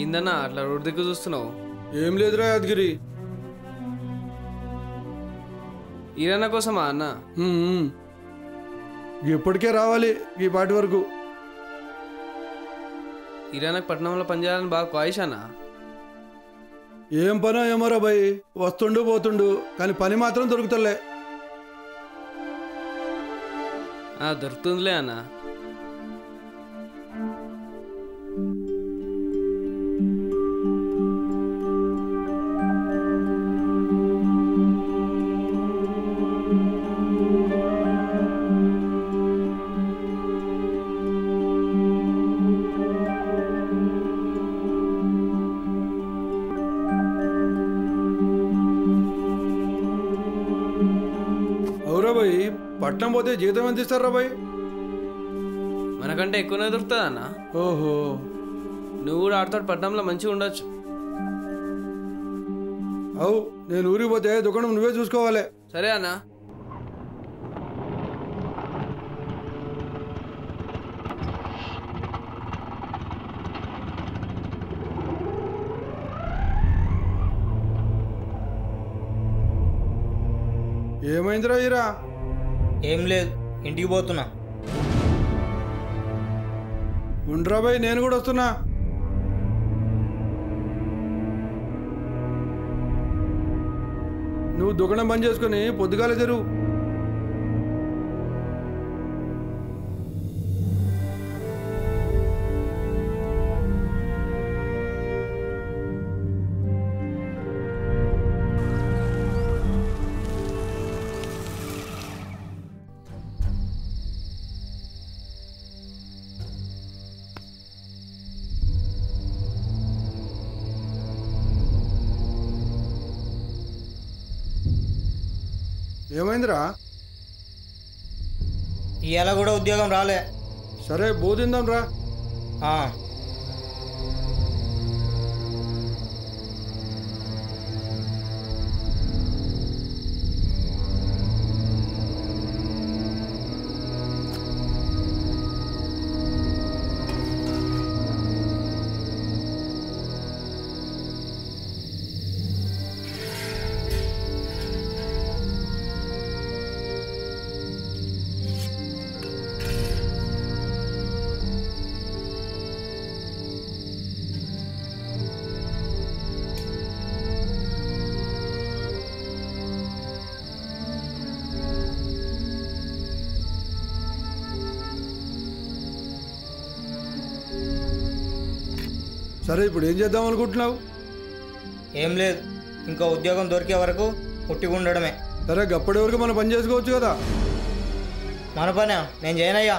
ఏందన్నా అట్లా రోడ్డు దిక్కు చూస్తున్నావు? ఏం లేదురా యాదగిరి. ఈరన్న కోసమా అన్న? ఎప్పటికే రావాలి ఈ పాటి వరకు. ఈరన్నకు పట్టణంలో పనిచేయాలని బాగా క్వాయిష్ అన్న. ఏం పనో ఏమోరా భయ్, వస్తుండు పోతుండు కానీ పని మాత్రం దొరుకుతలే. దొరుకుతుందిలే అన్న. అవురా భయ్, పట్నం పోతే జీతం ఎంత ఇస్తారా భయ్? మనకంటే ఎక్కువనే దొరుకుతుంది అన్న. ఓహో, నువ్వు కూడా ఆడుతో పట్టణంలో మంచిగా ఉండొచ్చు. అవు నేను ఊరికి పోతే దుకాణం నువ్వే చూసుకోవాలి. సరే అన్న. ఏమైందిరా ఈరా? ఏం లేదు, ఇంటికి పోతున్నా. ఉండరా భయ్, నేను కూడా వస్తున్నా. నువ్వు దుకాణం బంద్ చేసుకుని పొద్దుగాలే తెరువు. ఏమైందిరా? ఇవాళ కూడా ఉద్యోగం రాలే. సరే బోధిందాం రా. సరే ఇప్పుడు ఏం చేద్దాం అనుకుంటున్నావు? ఏం లేదు, ఇంకా ఉద్యోగం దొరికే వరకు పుట్టిగా ఉండడమే. సరే గప్పటి వరకు మనం పని చేసుకోవచ్చు కదా. మన పని నేను చేయనయ్యా.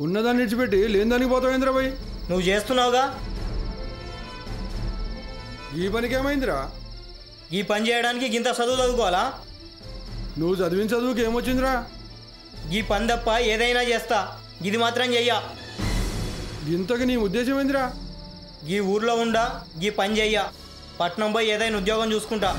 ఉన్నదాన్ని విడిచిపెట్టి లేనిదానికి పోతావు ఇంద్రబాయ్. నువ్వు చేస్తున్నావుగా. ఈ పనికి ఏమైందిరా? ఈ పని చేయడానికి ఇంత చదువు చదువుకోవాలా? నువ్వు చదివిన చదువుకి ఏమొచ్చిందిరా? ఈ పని తప్ప ఏదైనా చేస్తా, ఇది మాత్రం చెయ్యా. ఇంతకు నీ ఉద్దేశం ఏందిరా? ఈ ఊర్లో ఉండా ఈ పని చెయ్యా, పట్నం పోయి ఏదైనా ఉద్యోగం చూసుకుంటా.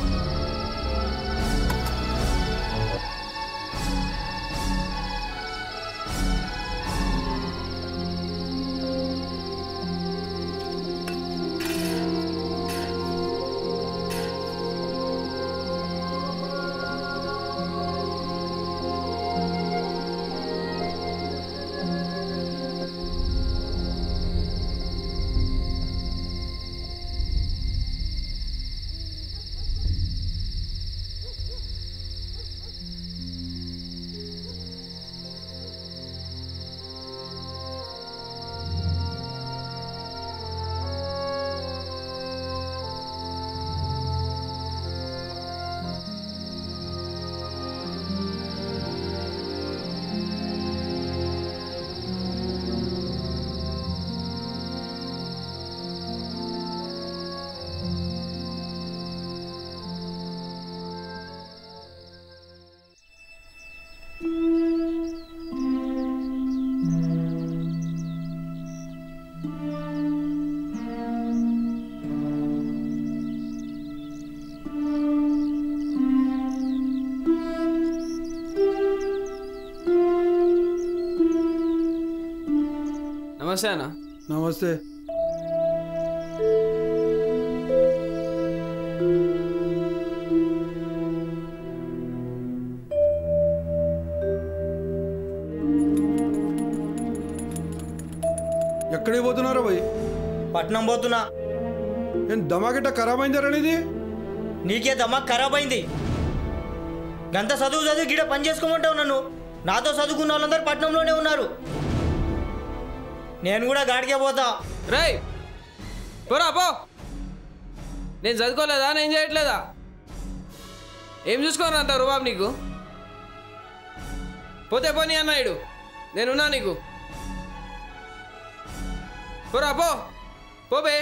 నమస్తే అన్న. నమస్తే. ఎక్కడికి పోతున్నారా భయ్? పట్నం పోతున్నా. ఏం దమాగిట్ట ఖరాబ్ అయిందారా ఇది? నీకే దమాక్ ఖరాబ్ అయింది. గంత చదువు గిడ పని చేసుకోమంటావు నన్ను. నాతో చదువుకున్న వాళ్ళందరూ పట్నంలోనే ఉన్నారు. నేను కూడా గాడికే పోతా. రేయ్ పోరా పో. నేను చదువుకోలేదా, నేను చేయట్లేదా? ఏం చూసుకోను అంత రుబాబు నీకు? పోతే పోనీ అన్నాయుడు, నేనున్నా నీకు. పోరా పో పోబే.